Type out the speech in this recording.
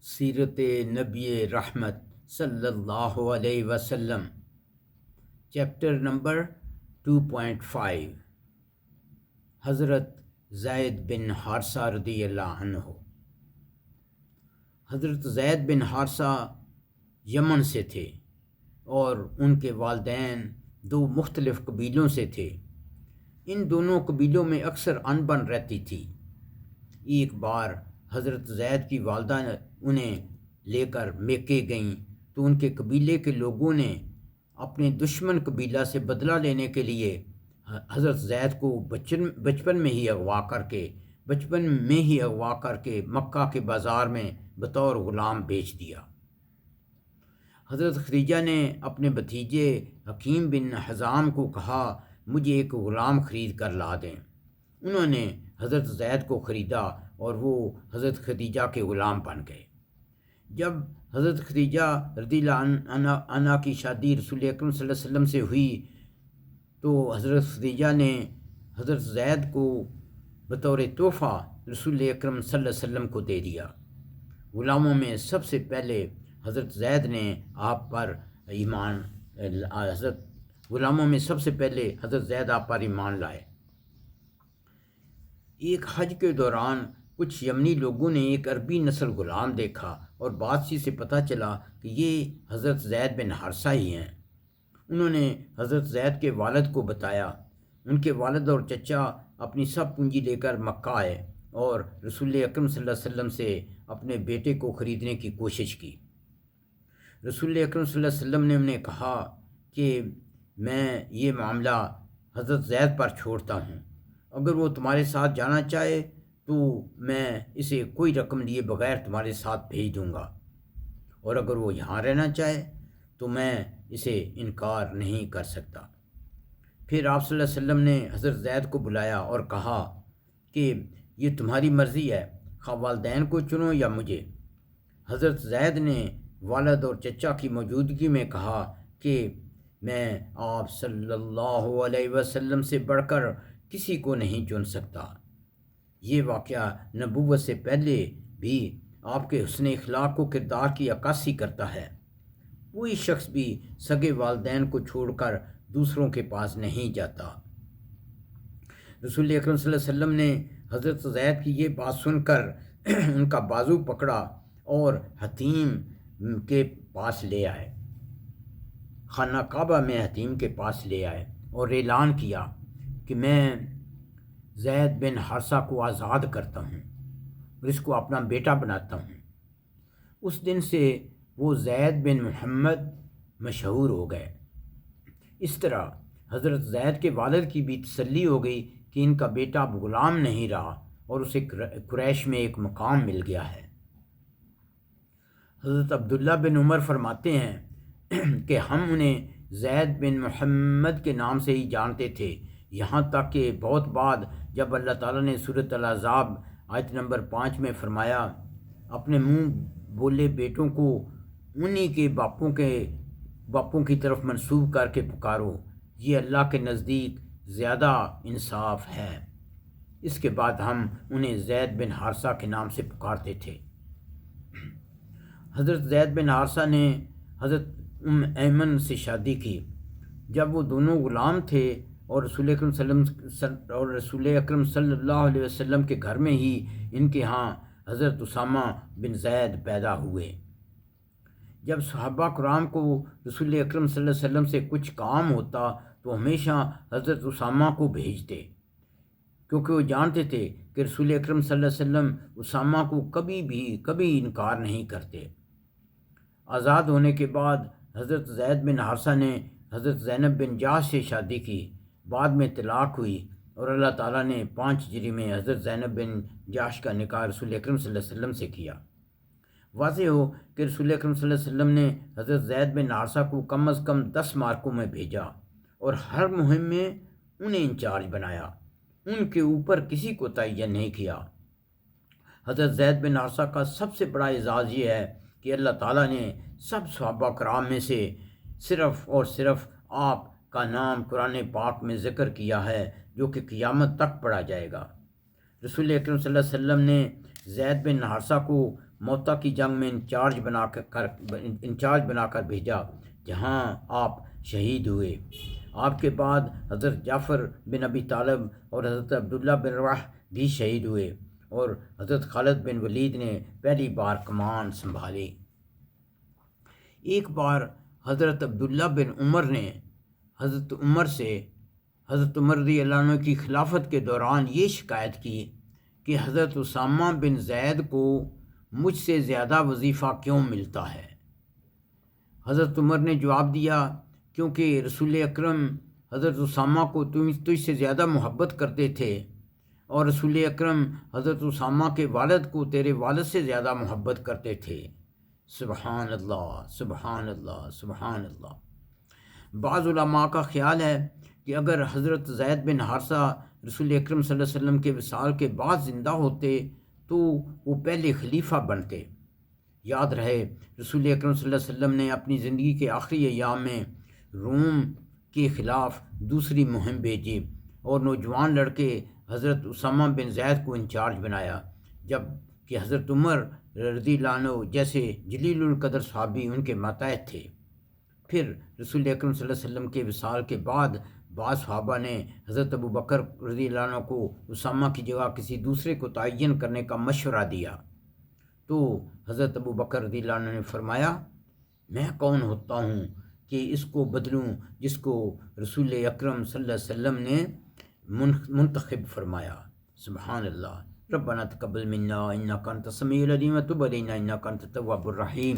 سیرت نبی رحمت صلی اللہ علیہ وسلم، چیپٹر نمبر 2.5، حضرت زید بن حارثہ رضی اللہ عنہ۔ حضرت زید بن حارثہ یمن سے تھے اور ان کے والدین دو مختلف قبیلوں سے تھے۔ ان دونوں قبیلوں میں اکثر انبن رہتی تھی۔ ایک بار حضرت زید کی والدہ انہیں لے کر میکے گئیں تو ان کے قبیلے کے لوگوں نے اپنے دشمن قبیلہ سے بدلہ لینے کے لیے حضرت زید کو بچپن میں ہی اغوا کر کے مکہ کے بازار میں بطور غلام بیچ دیا۔ حضرت خدیجہ نے اپنے بھتیجے حکیم بن حزام کو کہا، مجھے ایک غلام خرید کر لا دیں۔ انہوں نے حضرت زید کو خریدا اور وہ حضرت خدیجہ کے غلام بن گئے۔ جب حضرت خدیجہ رضی اللہ عنہا کی شادی رسول اکرم صلی اللہ علیہ وسلم سے ہوئی تو حضرت خدیجہ نے حضرت زید کو بطور تحفہ رسول اکرم صلی اللہ علیہ وسلم کو دے دیا۔ غلاموں میں سب سے پہلے حضرت زید نے آپ پر ایمان لائے۔ ایک حج کے دوران کچھ یمنی لوگوں نے ایک عربی نسل غلام دیکھا اور بات چیت سے پتہ چلا کہ یہ حضرت زید بن حارثہ ہی ہیں۔ انہوں نے حضرت زید کے والد کو بتایا۔ ان کے والد اور چچا اپنی سب پونجی لے کر مکہ آئے اور رسول اکرم صلی اللہ علیہ وسلم سے اپنے بیٹے کو خریدنے کی کوشش کی۔ رسول اکرم صلی اللہ علیہ وسلم نے انہیں کہا کہ میں یہ معاملہ حضرت زید پر چھوڑتا ہوں، اگر وہ تمہارے ساتھ جانا چاہے تو میں اسے کوئی رقم لیے بغیر تمہارے ساتھ بھیج دوں گا، اور اگر وہ یہاں رہنا چاہے تو میں اسے انکار نہیں کر سکتا۔ پھر آپ صلی اللہ علیہ وسلم نے حضرت زید کو بلایا اور کہا کہ یہ تمہاری مرضی ہے، خواہ والدین کو چنو یا مجھے۔ حضرت زید نے والد اور چچا کی موجودگی میں کہا کہ میں آپ صلی اللہ علیہ وسلم سے بڑھ کر کسی کو نہیں چن سکتا۔ یہ واقعہ نبوت سے پہلے بھی آپ کے حسن اخلاق و کردار کی عکاسی کرتا ہے۔ کوئی شخص بھی سگے والدین کو چھوڑ کر دوسروں کے پاس نہیں جاتا۔ رسول اکرم صلی اللہ علیہ وسلم نے حضرت زید کی یہ بات سن کر ان کا بازو پکڑا اور حتیم کے پاس لے آئے، خانہ کعبہ میں حتیم کے پاس لے آئے اور اعلان کیا کہ میں زید بن حارثہ کو آزاد کرتا ہوں اور اس کو اپنا بیٹا بناتا ہوں۔ اس دن سے وہ زید بن محمد مشہور ہو گئے۔ اس طرح حضرت زید کے والد کی بھی تسلی ہو گئی کہ ان کا بیٹا اب غلام نہیں رہا اور اسے قریش میں ایک مقام مل گیا ہے۔ حضرت عبداللہ بن عمر فرماتے ہیں کہ ہم انہیں زید بن محمد کے نام سے ہی جانتے تھے، یہاں تک کہ بہت بعد جب اللہ تعالیٰ نے سورۃ الاحزاب آیت نمبر 5 میں فرمایا، اپنے منہ بولے بیٹوں کو انہی کے باپوں کی طرف منسوب کر کے پکارو، یہ اللہ کے نزدیک زیادہ انصاف ہے۔ اس کے بعد ہم انہیں زید بن حارثہ کے نام سے پکارتے تھے۔ حضرت زید بن حارثہ نے حضرت ایمن سے شادی کی جب وہ دونوں غلام تھے اور رسول اکرم صلی اللہ علیہ وسلم کے گھر میں ہی ان کے ہاں حضرت اسامہ بن زید پیدا ہوئے۔ جب صحابہ کرام کو رسول اکرم صلی اللہ علیہ وسلم سے کچھ کام ہوتا تو ہمیشہ حضرت اسامہ کو بھیجتے، کیونکہ وہ جانتے تھے کہ رسول اکرم صلی اللہ علیہ وسلم اسامہ کو کبھی انکار نہیں کرتے۔ آزاد ہونے کے بعد حضرت زید بن حارثہ نے حضرت زینب بن جاش سے شادی کی، بعد میں طلاق ہوئی اور اللہ تعالیٰ نے 5 ہجری میں حضرت زینب بن جاش کا نکاح رسول اکرم صلی اللہ علیہ وسلم سے کیا۔ واضح ہو کہ رسول اکرم صلی اللہ علیہ وسلم نے حضرت زید بن حارثہ کو کم از کم 10 مارکوں میں بھیجا اور ہر مہم میں انہیں انچارج بنایا، ان کے اوپر کسی کو تعین نہیں کیا۔ حضرت زید بن حارثہ کا سب سے بڑا اعزاز یہ ہے کہ اللہ تعالیٰ نے سب صحابہ کرام میں سے صرف اور صرف آپ کا نام قرآن پاک میں ذکر کیا ہے، جو کہ قیامت تک پڑھا جائے گا۔ رسول اکرم صلی اللہ علیہ وسلم نے زید بن حارثہ کو موتا کی جنگ میں انچارج بنا کر بھیجا، جہاں آپ شہید ہوئے۔ آپ کے بعد حضرت جعفر بن ابی طالب اور حضرت عبداللہ بن رواح بھی شہید ہوئے، اور حضرت خالد بن ولید نے پہلی بار کمان سنبھالی۔ ایک بار حضرت عبداللہ بن عمر نے حضرت عمر رضی اللہ عنہ کی خلافت کے دوران یہ شکایت کی کہ حضرت اسامہ بن زید کو مجھ سے زیادہ وظیفہ کیوں ملتا ہے؟ حضرت عمر نے جواب دیا، کیونکہ رسول اکرم حضرت اسامہ کو تجھ سے زیادہ محبت کرتے تھے، اور رسول اکرم حضرت اسامہ کے والد کو تیرے والد سے زیادہ محبت کرتے تھے۔ سبحان اللہ، سبحان اللہ، سبحان اللہ۔ بعض علماء کا خیال ہے کہ اگر حضرت زید بن حارثہ رسول اکرم صلی اللہ علیہ وسلم کے وصال کے بعد زندہ ہوتے تو وہ پہلے خلیفہ بنتے۔ یاد رہے، رسول اکرم صلی اللہ علیہ وسلم نے اپنی زندگی کے آخری ایام میں روم کے خلاف دوسری مہم بھیجی اور نوجوان لڑکے حضرت اسامہ بن زید کو انچارج بنایا، جب کہ حضرت عمر رضی اللہ عنہ جیسے جلیل القدر صحابی ان کے ماتحت تھے۔ پھر رسول اکرم صلی اللہ علیہ وسلم کے وصال کے بعد بعض صحابہ نے حضرت ابو بکر رضی اللہ عنہ کو اسامہ کی جگہ کسی دوسرے کو تعین کرنے کا مشورہ دیا، تو حضرت ابو بکر رضی اللہ عنہ نے فرمایا، میں کون ہوتا ہوں کہ اس کو بدلوں جس کو رسول اکرم صلی اللہ علیہ وسلم نے منتخب فرمایا۔ سبحان اللہ۔ ربنا تقبل منا انک انت السمیع العلیم وتب علینا انک انت التواب الرحیم۔